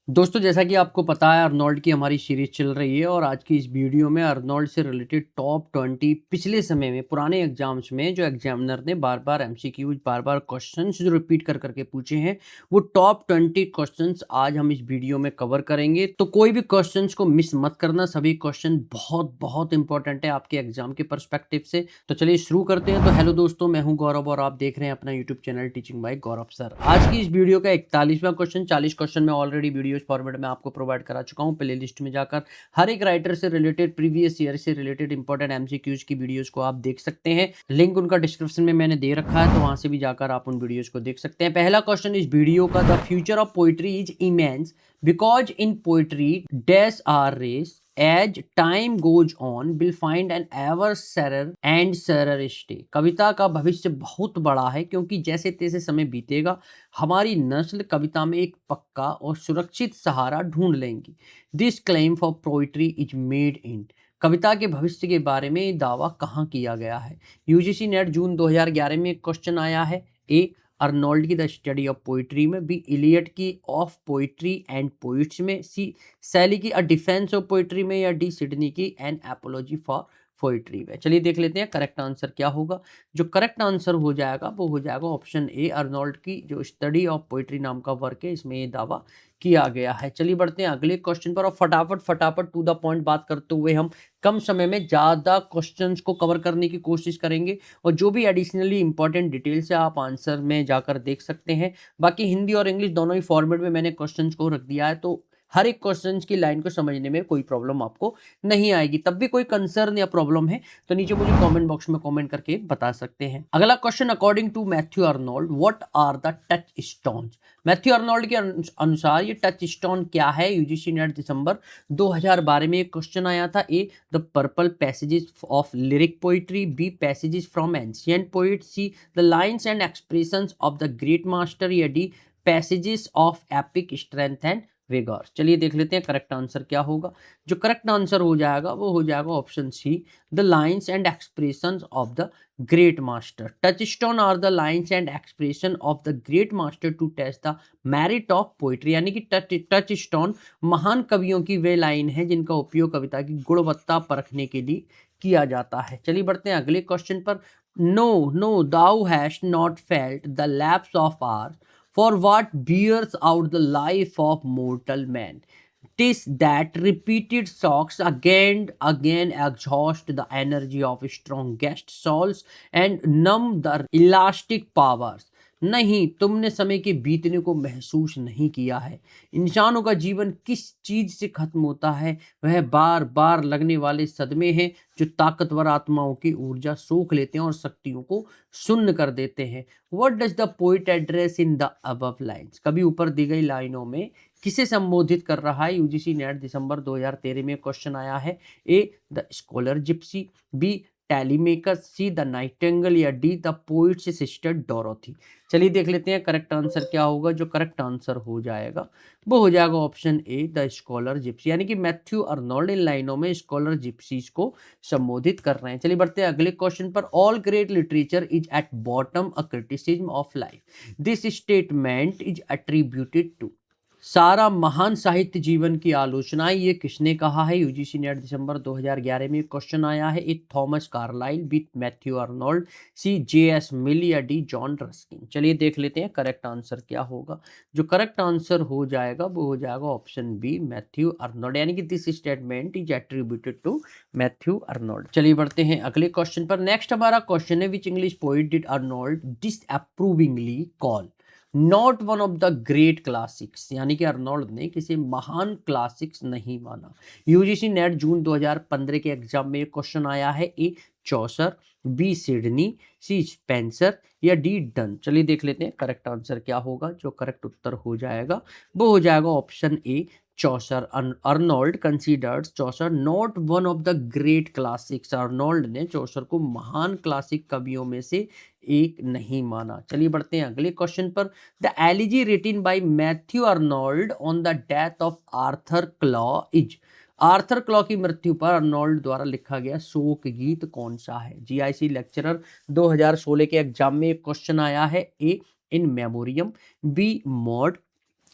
दोस्तों जैसा कि आपको पता है अर्नोल्ड की हमारी सीरीज चल रही है और आज की इस वीडियो में अर्नोल्ड से रिलेटेड टॉप 20 पिछले समय में पुराने एग्जाम्स में जो एग्जामिनर ने बार बार एमसीक्यूज बार बार क्वेश्चंस जो रिपीट कर करके पूछे हैं वो टॉप 20 क्वेश्चंस आज हम इस वीडियो में कवर करेंगे। तो कोई भी क्वेश्चंस को मिस मत करना, सभी क्वेश्चन बहुत बहुत इंपॉर्टेंट है आपके एग्जाम के परस्पेक्टिव से। तो चलिए शुरू करते हैं। तो हेलो दोस्तों, मैं हूं गौरव और आप देख रहे हैं अपना यूट्यूब चैनल टीचिंग बाय गौरव सर। आज की इस वीडियो का 41वां क्वेश्चन, 40 क्वेश्चन में ऑलरेडी वीडियो फॉर्मेट में आपको प्रोवाइड करा चुका हूं। प्ले लिस्ट में जाकर हर एक राइटर से रिलेटेड, प्रीवियस ईयर से रिलेटेड इंपॉर्टेंट एमसीक्यूज की वीडियोस को आप देख सकते हैं। लिंक उनका डिस्क्रिप्शन में मैंने दे रखा है, तो वहां से भी जाकर आप उन वीडियोस को देख सकते हैं। पहला क्वेश्चन इस वीडियो का, the future of poetry is immense because in poetry dash our race as time goes on will find an ever surer and surer stay। कविता का भविष्य बहुत बड़ा है क्योंकि जैसे तैसे समय बीतेगा हमारी नस्ल कविता में एक पक्का और सुरक्षित सहारा ढूंढ लेंगी। This claim for poetry is made in. कविता के भविष्य के बारे में दावा कहाँ किया गया है? यूजीसी नेट जून 2011 में एक क्वेश्चन आया है। ए अर्नोल्ड की द स्टडी ऑफ पोइट्री में, बी इलियट की ऑफ पोइट्री एंड पोइट्स में, सी शैली की अ डिफेंस ऑफ पोइट्री में, या डी सिडनी की एन एपोलॉजी फॉर पोइट्री में। चलिए देख लेते हैं करेक्ट आंसर क्या होगा। जो करेक्ट आंसर हो जाएगा वो हो जाएगा ऑप्शन ए, अर्नोल्ड की जो स्टडी ऑफ पोइट्री नाम का वर्क है इसमें ये दावा किया गया है। चलिए बढ़ते हैं अगले क्वेश्चन पर और फटाफट फटाफट टू द पॉइंट बात करते हुए हम कम समय में ज़्यादा क्वेश्चंस को कवर करने की कोशिश करेंगे और जो भी एडिशनली इंपॉर्टेंट डिटेल्स है आप आंसर में जाकर देख सकते हैं। बाकी हिंदी और इंग्लिश दोनों ही फॉर्मेट में मैंने क्वेश्चंस को रख दिया है, तो हर एक क्वेश्चन की लाइन को समझने में कोई प्रॉब्लम आपको नहीं आएगी। तब भी कोई कंसर्न या प्रॉब्लम है तो नीचे मुझे कमेंट बॉक्स में कमेंट करके बता सकते हैं। अगला question, according to Matthew Arnold what are the touchstones. Matthew Arnold के अनुसार ये टच स्टोन क्या है? यूजीसी नेट दिसंबर 2012 में एक क्वेश्चन आया था। A the purple passages of lyric poetry, B passages from ancient poet, C the lines and expressions of the great master, या D passages of epic strength and vigour. चलिए देख लेते हैं correct answer क्या होगा। जो करेक्ट आंसर हो जाएगा वो हो जाएगा option C, the lines and expressions of the great master. Touchstone are the lines and expression of the great master to test the merit of poetry, यानी कि टच स्टोन महान कवियों की वे लाइन है जिनका उपयोग कविता की गुणवत्ता परखने के लिए किया जाता है। चलिए बढ़ते हैं अगले क्वेश्चन पर। No no thou hast not felt the lapse of hours, for what bears out the life of mortal man? 'Tis that repeated shocks again exhaust the energy of strongest souls and numb the elastic powers। नहीं, तुमने समय के बीतने को महसूस नहीं किया है। इंसानों का जीवन किस चीज से खत्म होता है? वह बार बार लगने वाले सदमे हैं जो ताकतवर आत्माओं की ऊर्जा सोख लेते हैं और शक्तियों को शून्य कर देते हैं। What does the poet address in the above lines. कभी ऊपर दी गई लाइनों में किसे संबोधित कर रहा है? यूजीसी नेट दिसंबर 2013 में क्वेश्चन आया है। A the Scholar Gipsy, B Telemachus, C the Nightingale, या D the poet's sister Dorothy. चलिए देख लेते हैं करेक्ट आंसर क्या होगा। जो करेक्ट आंसर हो जाएगा वो हो जाएगा option A, the Scholar Gypsy, यानी कि मैथ्यू अर्नोल्ड इन लाइनों में स्कॉलर जिप्सीज को संबोधित कर रहे हैं। चलिए बढ़ते हैं अगले क्वेश्चन पर। All great literature is at bottom a criticism of life, this statement is attributed to. सारा महान साहित्य जीवन की आलोचना ये किसने कहा है? यूजीसी नेट दिसंबर 2011 में क्वेश्चन आया है। A Thomas Carlyle, B Matthew Arnold, C J S. Mill, या डी जॉन रस्किन। चलिए देख लेते हैं करेक्ट आंसर क्या होगा। जो करेक्ट आंसर हो जाएगा वो हो जाएगा ऑप्शन बी, मैथ्यू अर्नोल्ड, यानी कि this statement is attributed to Matthew Arnold. चलिए बढ़ते हैं अगले क्वेश्चन पर। नेक्स्ट हमारा क्वेश्चन है, which English poet did Arnold disapprovingly call not one of the great classics, यानी कि अर्नोल्ड ने किसी महान क्लासिक्स नहीं माना। यूजीसी नेट जून 2015 के एग्जाम में क्वेश्चन आया है। ए चौसर, बी सिडनी, सी स्पेंसर, या डी डन। चलिए देख लेते हैं करेक्ट आंसर क्या होगा। जो करेक्ट उत्तर हो जाएगा वो हो जाएगा option A, Chaucer. Arnold considers Chaucer not one of the great classics. Arnold ने चौसर को महान क्लासिक कवियों में से एक नहीं माना। चलिए बढ़ते हैं अगले क्वेश्चन पर। The elegy written by Matthew Arnold on the death of Arthur Clough is. Arthur Clough की मृत्यु पर अर्नोल्ड द्वारा लिखा गया शोक गीत कौन सा है? जीआईसी लेक्चरर 2016 के एग्जाम में एक क्वेश्चन आया है। ए इन मेमोरियम, बी मॉड,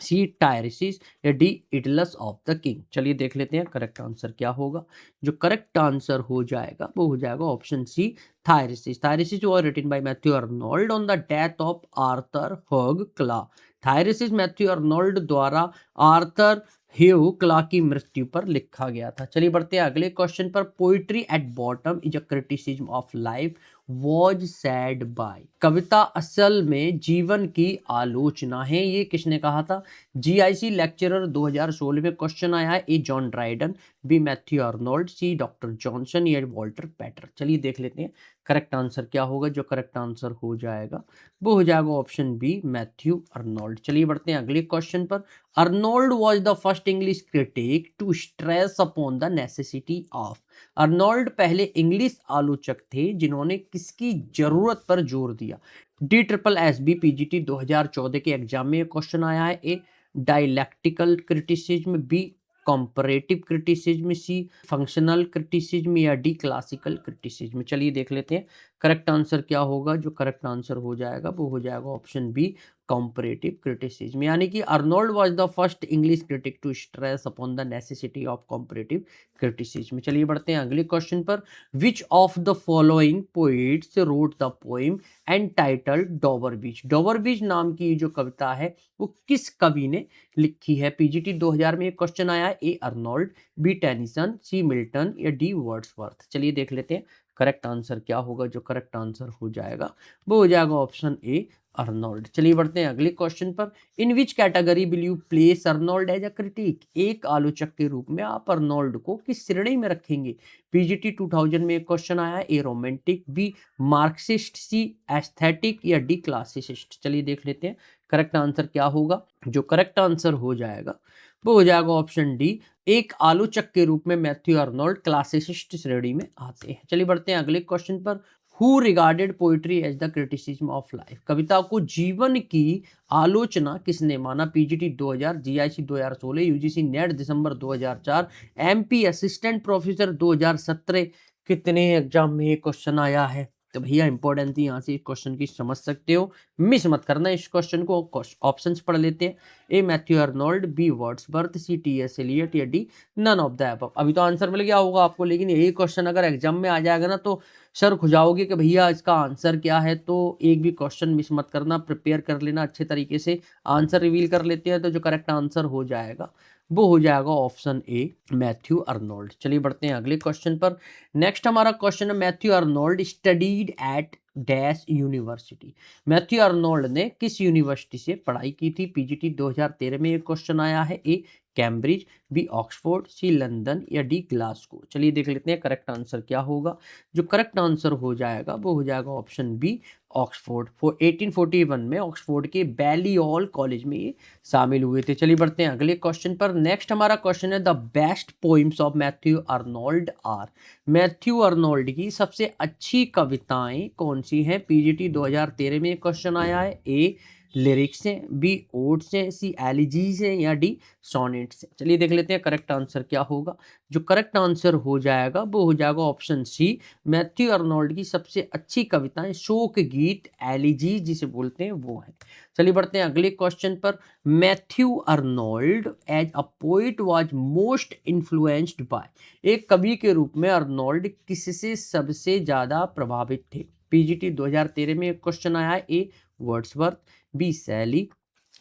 सी टायरिसिस या डी इडलस ऑफ द किंग। चलिए देख लेते हैं करेक्ट आंसर क्या होगा। जो करेक्ट आंसर हो जाएगा वो हो जाएगा option C Thyrsis. Thyrsis was written by Matthew Arnold on the death of Arthur Hugh Clarke। Thyrsis Matthew Arnold द्वारा आर्थर ह्यू क्ला की मृत्यु पर लिखा गया था। चलिए बढ़ते हैं अगले क्वेश्चन पर। Poetry at bottom is a criticism of life was said by. कविता असल में जीवन की आलोचना है, ये किसने कहा था? जीआईसी लेक्चरर 2016 में क्वेश्चन आया है। A John Dryden, B Matthew Arnold, C doctor Johnson या वॉल्टर पैटर। चलिए देख लेते हैं करेक्ट आंसर क्या होगा। जो करेक्ट आंसर हो जाएगा वो हो जाएगा ऑप्शन बी मैथ्यू अर्नोल्ड। चलिए बढ़ते हैं अगले क्वेश्चन पर। Arnold was the first English critic to stress upon the necessity of. Arnold पहले इंग्लिश आलोचक थे जिन्होंने किसकी जरूरत पर जोर दिया? D triple S B PGT 2014 के एग्जाम में क्वेश्चन आया है। A dialectical criticism, B comparative criticism, C functional criticism या डी क्लासिकल क्रिटिसिज्म। चलिए देख लेते हैं करेक्ट आंसर क्या होगा। जो करेक्ट आंसर हो जाएगा वो हो जाएगा ऑप्शन बी कॉम्परेटिव क्रिटिसिज्म। यानी कि Arnold was the first English critic to stress upon the necessity of comparative criticism. चलिए बढ़ते हैं अगले क्वेश्चन पर। Which of the following poets wrote the poem entitled Dover Beach. Dover Beach नाम की जो कविता है वो किस कवि ने लिखी है? पीजीटी 2000 में एक क्वेश्चन आया है। ए अर्नोल्ड, बी टेनिसन, सी मिल्टन या डी वर्ड्सवर्थ। चलिए देख लेते हैं करेक्ट आंसर क्या होगा। जो करेक्ट आंसर हो जाएगा वो हो जाएगा ऑप्शन ए अर्नोल्ड। चलिए बढ़ते हैं अगले क्वेश्चन पर। In which category will you place Arnold as a critic. एक आलोचक के रूप में आप अर्नोल्ड को किस श्रेणी में रखेंगे? पीजीटी 2000 में एक क्वेश्चन आया है। A romantic, B Marxist, C aesthetic या डी क्लासिसिस्ट। चलिए देख लेते हैं करेक्ट आंसर क्या होगा। जो करेक्ट आंसर हो जाएगा वो हो जाएगा ऑप्शन डी। एक आलोचक के रूप में मैथ्यू अर्नोल्ड क्लासिसिस्ट श्रेणी में आते हैं। चलिए बढ़ते हैं अगले क्वेश्चन पर। Who regarded poetry as the criticism of life. कविता को जीवन की आलोचना किसने माना? पीजीटी 2000, जीआईसी 2016, यूजीसी नेट दिसंबर 2004, एमपी असिस्टेंट प्रोफेसर 2017। कितने एग्जाम में ये क्वेश्चन आया है तो भैया इंपॉर्टेंट थी, यहाँ से इस क्वेश्चन की समझ सकते हो, मिस मत करना इस क्वेश्चन को। ऑप्शंस पढ़ लेते हैं। A Matthew Arnold, B Wordsworth, C T S Eliot या D none of the above. अभी तो आंसर मिल गया होगा आपको, लेकिन यही क्वेश्चन अगर एग्जाम में आ जाएगा ना तो सर खुजाओगे कि भैया इसका आंसर क्या है। तो एक भी क्वेश्चन मिस मत करना, प्रिपेयर कर लेना अच्छे तरीके से। आंसर रिवील कर लेते हैं। तो जो करेक्ट आंसर हो जाएगा वो हो जाएगा ऑप्शन ए मैथ्यू अर्नोल्ड। चलिए बढ़ते हैं अगले क्वेश्चन पर। नेक्स्ट हमारा क्वेश्चन है। Matthew Arnold studied at dash university. Matthew Arnold ने किस यूनिवर्सिटी से पढ़ाई की थी? पीजीटी 2013 में एक क्वेश्चन आया है। ए कैम्ब्रिज, बी ऑक्सफोर्ड, सी लंदन या डी ग्लासगो। चलिए देख लेते हैं करेक्ट आंसर क्या होगा। जो करेक्ट आंसर हो जाएगा वो हो जाएगा ऑप्शन बी ऑक्सफोर्ड। 1841 में ऑक्सफोर्ड के बैलियोल कॉलेज में ये शामिल हुए थे। चलिए बढ़ते हैं अगले क्वेश्चन पर। नेक्स्ट हमारा क्वेश्चन है the best poems of Matthew Arnold are. Matthew Arnold की सबसे अच्छी कविताएं कौन सी हैं? पीजीटी 2013 में क्वेश्चन आया है। ए लिरिक्स हैं, बी ओड्स हैं, सी एलिजीज हैं या डी सोनेट्स हैं। चलिए देख लेते हैं करेक्ट आंसर क्या होगा। जो करेक्ट आंसर हो जाएगा वो हो जाएगा ऑप्शन सी। मैथ्यू अर्नोल्ड की सबसे अच्छी कविताएं शोक गीत, एलिजीज जिसे बोलते हैं वो है। चलिए बढ़ते हैं अगले क्वेश्चन पर। Matthew Arnold as a poet was most influenced by. एक कवि के रूप में अर्नोल्ड किससे सबसे ज्यादा प्रभावित थे? पीजीटी 2013 में एक क्वेश्चन आया है। ए वर्ड्सवर्थ, बी शैली,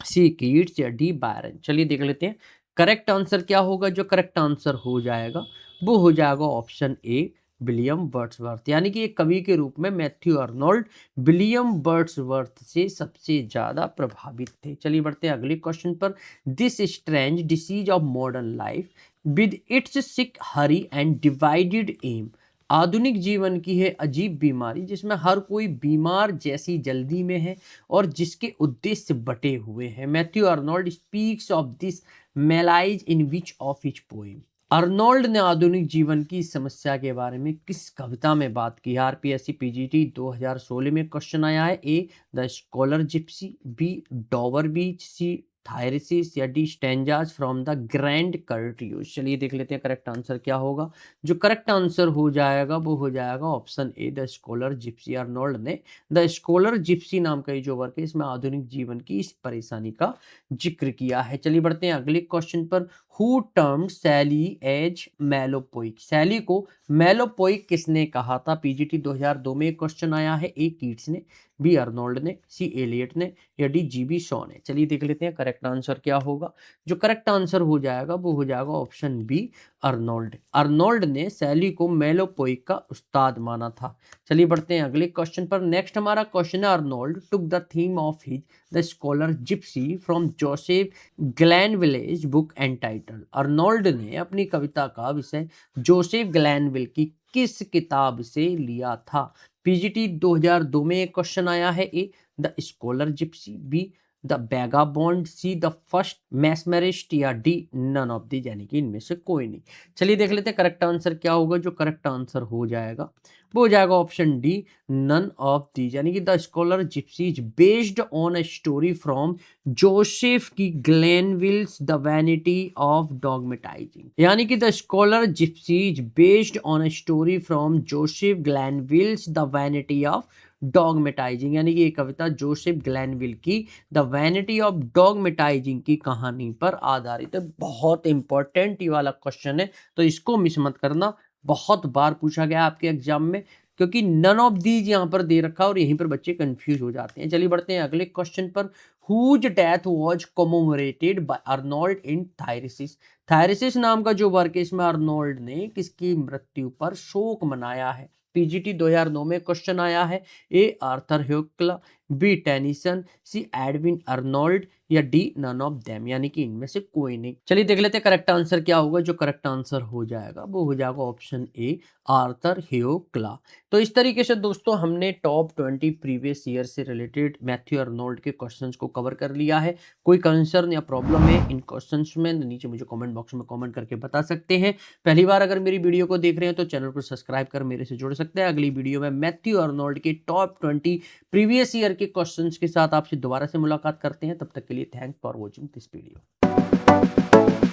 सी कीट्स या डी बायरन। चलिए देख लेते हैं करेक्ट आंसर क्या होगा। जो करेक्ट आंसर हो जाएगा वो हो जाएगा ऑप्शन ए विलियम वर्ड्सवर्थ। यानी कि एक कवि के रूप में मैथ्यू अर्नोल्ड विलियम वर्ड्सवर्थ से सबसे ज्यादा प्रभावित थे। चलिए बढ़ते हैं अगले क्वेश्चन पर। This strange disease of modern life with its sick hurry and divided aims. आधुनिक जीवन की है अजीब बीमारी जिसमें हर कोई बीमार जैसी जल्दी में है और जिसके उद्देश्य बटे हुए हैं। Matthew Arnold speaks of this malice in which of his poem. Arnold ने आधुनिक जीवन की समस्या के बारे में किस कविता में बात की? आरपीएससी पीजीटी 2016 में क्वेश्चन आया है। A the Scholar Gipsy, B Dover Beach, C Thyrsis या D Stanzas from the Grand Chartreuse. चलिए देख लेते हैं करेक्ट आंसर क्या होगा। जो करेक्ट आंसर हो जाएगा वो हो जाएगा option A, the Scholar Gypsy. Arnold ने द स्कॉलर जिप्सी नाम का ये जो वर्क है इसमें आधुनिक जीवन की इस परेशानी का जिक्र किया है। चलिए बढ़ते हैं अगले क्वेश्चन पर। Who termed Shelley as melopoeic. Shelley को मेलोपोइक किसने कहा था? पीजीटी 2002 में एक क्वेश्चन आया है। ए कीट्स ने, बी अर्नोल्ड ने, सी एलियट ने या डी जीबी शॉ ने। चलिए देख लेते हैं करेक्ट आंसर क्या होगा। जो करेक्ट आंसर हो जाएगा वो हो जाएगा ऑप्शन बी, अर्नोल्ड। अर्नोल्ड ने सैली को मेलोपोइक का उस्ताद माना था। चलिए बढ़ते हैं अगले क्वेश्चन पर। नेक्स्ट हमारा क्वेश्चन है, Arnold took the theme of his the Scholar Gipsy from Joseph Glanvill's book and title. Arnold ने अपनी कविता का विषय जोसेफ ग्लैनविल की किस किताब से लिया था? पीजीटी 2002 में एक क्वेश्चन आया है। A, the Scholar Gipsy, B, the Vagabond, C, the First Mesmerist या डी, नन ऑफ दी, यानी कि इनमें से कोई नहीं। चलिए देख लेते हैं करेक्ट आंसर क्या होगा। जो करेक्ट आंसर हो जाएगा वो हो जाएगा option D, none of the, यानी कि the Scholar Gipsy is based on a story from Joseph की Glanvill's the Vanity of Dogmatizing. यानी कि the Scholar Gipsy is based on a story from Joseph Glanvill's the Vanity of Dogmatizing, यानी कि ये कविता Joseph ग्लैनविल की the Vanity of डॉगमेटाइजिंग की कहानी पर आधारित है। बहुत इंपॉर्टेंट ये वाला क्वेश्चन है, तो इसको मिस मत करना। बहुत बार पूछा गया आपके एग्जाम में, क्योंकि नन ऑफ दीज यहाँ पर दे रखा और यहीं पर बच्चे कंफ्यूज हो जाते हैं। चलिए बढ़ते हैं अगले क्वेश्चन पर। Whose death was commemorated by Arnold in Thyrsis. Thyrsis नाम का जो वर्क है इसमें अर्नोल्ड ने किसकी मृत्यु पर शोक मनाया है? पीजीटी 2009 में क्वेश्चन आया है। ए, आर्थर ह्यूक्ला, बी, टेनिसन, सी, एडविन अर्नोल्ड या डी, नन ऑफ देम, यानी कि इनमें से कोई नहीं। चलिए देख लेते हैं करेक्ट आंसर क्या होगा। जो करेक्ट आंसर हो जाएगा वो हो जाएगा ऑप्शन ए, आर्थर ह्यूक्ला। तो इस तरीके से दोस्तों हमने टॉप 20 प्रीवियस ईयर से रिलेटेड मैथ्यू अर्नोल्ड के क्वेश्चंस को कवर कर लिया है। कोई कंसर्न या प्रॉब्लम है इन क्वेश्चंस में तो नीचे मुझे कमेंट बॉक्स में कमेंट करके बता सकते हैं। पहली बार अगर मेरी वीडियो को देख रहे हैं तो चैनल को सब्सक्राइब कर मेरे से जुड़ सकते हैं। अगली वीडियो में मैथ्यू अर्नोल्ड के टॉप 20 प्रीवियस ईयर के क्वेश्चंस के साथ आपसे दोबारा से मुलाकात करते हैं। तब तक के लिए thanks for watching this video.